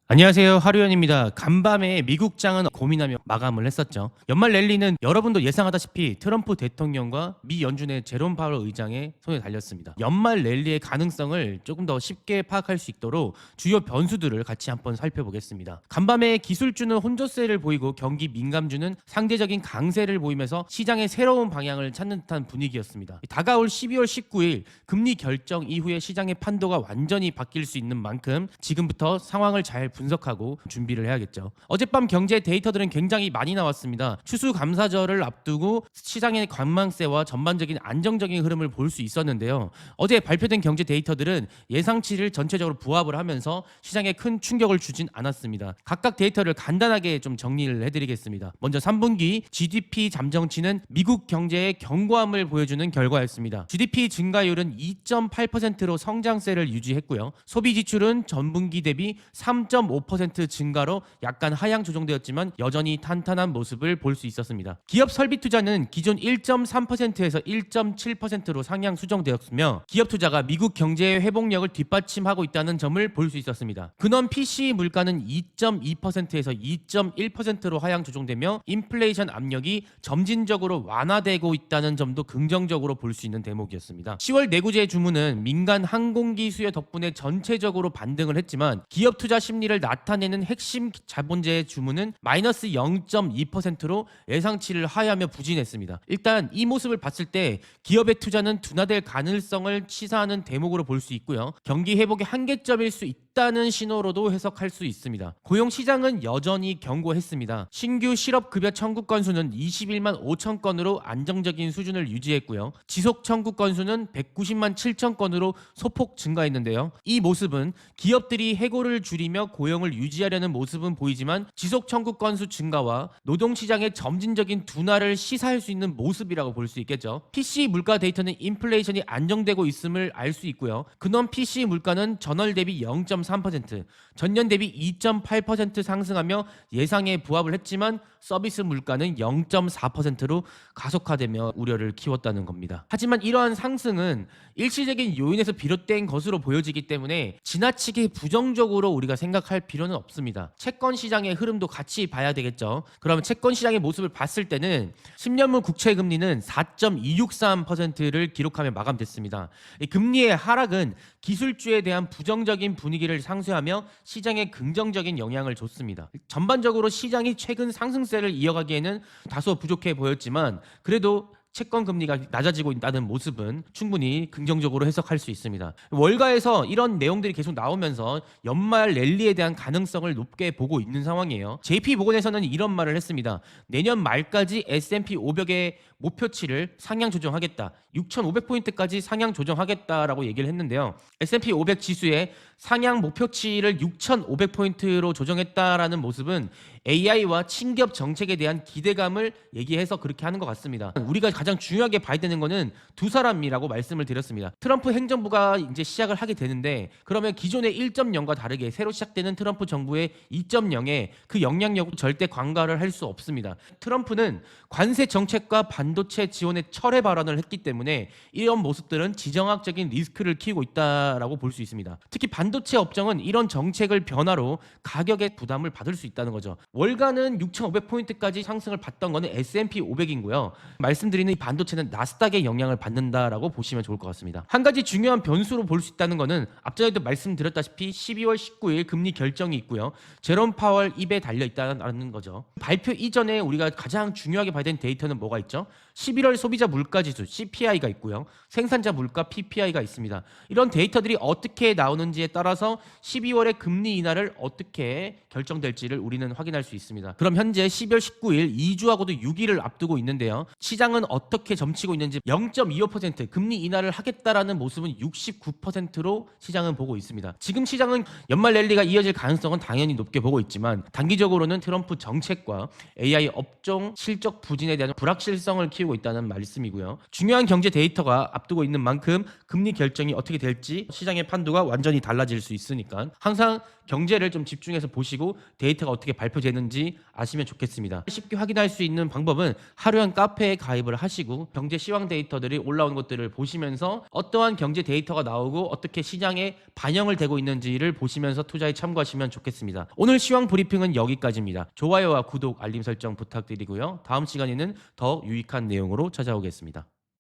안녕하세요. 하루연입니다. 간밤에 미국장은 고민하며 마감을 했었죠. 연말 랠리는 여러분도 예상하다시피 트럼프 대통령과 미 연준의 제롬 파월 의장의 손에 달렸습니다. 연말 랠리의 가능성을 조금 더 쉽게 파악할 수 있도록 주요 변수들을 같이 한번 살펴보겠습니다. 간밤에 기술주는 혼조세를 보이고 경기 민감주는 상대적인 강세를 보이면서 시장의 새로운 방향을 찾는 듯한 분위기였습니다. 다가올 12월 19일 금리 결정 이후에 시장의 판도가 완전히 바뀔 수 있는 만큼 지금부터 상황을 잘 분석하고 준비를 해야겠죠. 어젯밤 경제 데이터들은 굉장히 많이 나왔습니다. 추수감사절을 앞두고 시장의 관망세와 전반적인 안정적인 흐름을 볼 수 있었는데요. 어제 발표된 경제 데이터들은 예상치를 전체적으로 부합을 하면서 시장에 큰 충격을 주진 않았습니다. 각각 데이터를 간단하게 좀 정리를 해드리겠습니다. 먼저 3분기 GDP 잠정치는 미국 경제의 견고함을 보여주는 결과였습니다. GDP 증가율은 2.8%로 성장세를 유지했고요. 소비 지출은 전분기 대비 3.5% 증가로 약간 하향 조정되었지만 여전히 탄탄한 모습을 볼 수 있었습니다. 기업 설비 투자는 기존 1.3%에서 1.7%로 상향 수정되었으며 기업 투자가 미국 경제의 회복력을 뒷받침하고 있다는 점을 볼 수 있었습니다. 근원 PCE 물가는 2.2%에서 2.1%로 하향 조정되며 인플레이션 압력이 점진적으로 완화되고 있다는 점도 긍정적으로 볼 수 있는 대목이었습니다. 10월 내구재 주문은 민간 항공기 수요 덕분에 전체적으로 반등을 했지만 기업 투자 심리를 나타내는 핵심 자본재의 주문은 마이너스 0.2%로 예상치를 하회하며 부진했습니다. 일단 이 모습을 봤을 때 기업의 투자는 둔화될 가능성을 시사하는 대목으로 볼 수 있고요. 경기 회복의 한계점일 수 있다는 신호로도 해석할 수 있습니다. 고용 시장은 여전히 견고했습니다. 신규 실업급여 청구 건수는 21만 5천 건으로 안정적인 수준을 유지했고요. 지속 청구 건수는 190만 7천 건으로 소폭 증가했는데요. 이 모습은 기업들이 해고를 줄이며 고용을 유지하려는 모습은 보이지만 지속 청구 건수 증가와 노동시장의 점진적인 둔화를 시사할 수 있는 모습이라고 볼 수 있겠죠. PC 물가 데이터는 인플레이션이 안정되고 있음을 알 수 있고요. 근원 PC 물가는 전월 대비 0.3%, 전년 대비 2.8% 상승하며 예상에 부합을 했지만 서비스 물가는 0.4%로 가속화되며 우려를 키웠다는 겁니다. 하지만 이러한 상승은 일시적인 요인에서 비롯된 것으로 보여지기 때문에 지나치게 부정적으로 우리가 생각할 필요는 없습니다. 채권 시장의 흐름도 같이 봐야 되겠죠. 그러면 채권 시장의 모습을 봤을 때는 10년물 국채 금리는 4.263%를 기록하며 마감됐습니다. 이 금리의 하락은 기술주에 대한 부정적인 분위기를 상쇄하며 시장에 긍정적인 영향을 줬습니다. 전반적으로 시장이 최근 상승세를 이어가기에는 다소 부족해 보였지만 그래도 채권 금리가 낮아지고 있다는 모습은 충분히 긍정적으로 해석할 수 있습니다. 월가에서 이런 내용들이 계속 나오면서 연말 랠리에 대한 가능성을 높게 보고 있는 상황이에요. JP모건에서는 이런 말을 했습니다. 내년 말까지 S&P 500의 목표치를 상향 조정하겠다. 6,500포인트까지 상향 조정하겠다라고 얘기를 했는데요. S&P 500 지수의 상향 목표치를 6,500포인트로 조정했다라는 모습은 AI와 친기업 정책에 대한 기대감을 얘기해서 그렇게 하는 것 같습니다. 우리가 가장 중요하게 봐야 되는 거는 두 사람이라고 말씀을 드렸습니다. 트럼프 행정부가 이제 시작을 하게 되는데 그러면 기존의 1.0과 다르게 새로 시작되는 트럼프 정부의 2.0에 그 영향력을 절대 관가를 할 수 없습니다. 트럼프는 관세 정책과 반도체 지원의 철회 발언을 했기 때문에 이런 모습들은 지정학적인 리스크를 키우고 있다라고 볼 수 있습니다. 특히 반도체 업종은 이런 정책을 변화로 가격의 부담을 받을 수 있다는 거죠. 월가는 6,500포인트까지 상승을 받던 거는 S&P 500이고요. 말씀드리는 이 반도체는 나스닥의 영향을 받는다라고 보시면 좋을 것 같습니다. 한 가지 중요한 변수로 볼 수 있다는 거는 앞전에도 말씀드렸다시피 12월 19일 금리 결정이 있고요. 제롬 파월 입에 달려 있다는 거죠. 발표 이전에 우리가 가장 중요하게 봐야 되는 데이터는 뭐가 있죠? 11월 소비자 물가지수 CPI가 있고요. 생산자 물가 PPI가 있습니다. 이런 데이터들이 어떻게 나오는지에 따라서 12월의 금리 인하를 어떻게 결정될지를 우리는 확인할 수 있습니다. 그럼 현재 12월 19일 2주하고도 6일을 앞두고 있는데요. 시장은 어떻게 점치고 있는지 0.25% 금리 인하를 하겠다라는 모습은 69%로 시장은 보고 있습니다. 지금 시장은 연말 랠리가 이어질 가능성은 당연히 높게 보고 있지만 단기적으로는 트럼프 정책과 AI 업종 실적 부진에 대한 불확실성을 키우고 바뀌고 있다는 말씀이고요. 중요한 경제 데이터가 앞두고 있는 만큼 금리 결정이 어떻게 될지 시장의 판도가 완전히 달라질 수 있으니까 항상 경제를 좀 집중해서 보시고 데이터가 어떻게 발표되는지 아시면 좋겠습니다. 쉽게 확인할 수 있는 방법은 하루형 카페에 가입을 하시고 경제 시황 데이터들이 올라온 것들을 보시면서 어떠한 경제 데이터가 나오고 어떻게 시장에 반영을 되고 있는지를 보시면서 투자에 참고하시면 좋겠습니다. 오늘 시황 브리핑은 여기까지입니다. 좋아요와 구독, 알림 설정 부탁드리고요. 다음 시간에는 더 유익한 내용으로 찾아오겠습니다.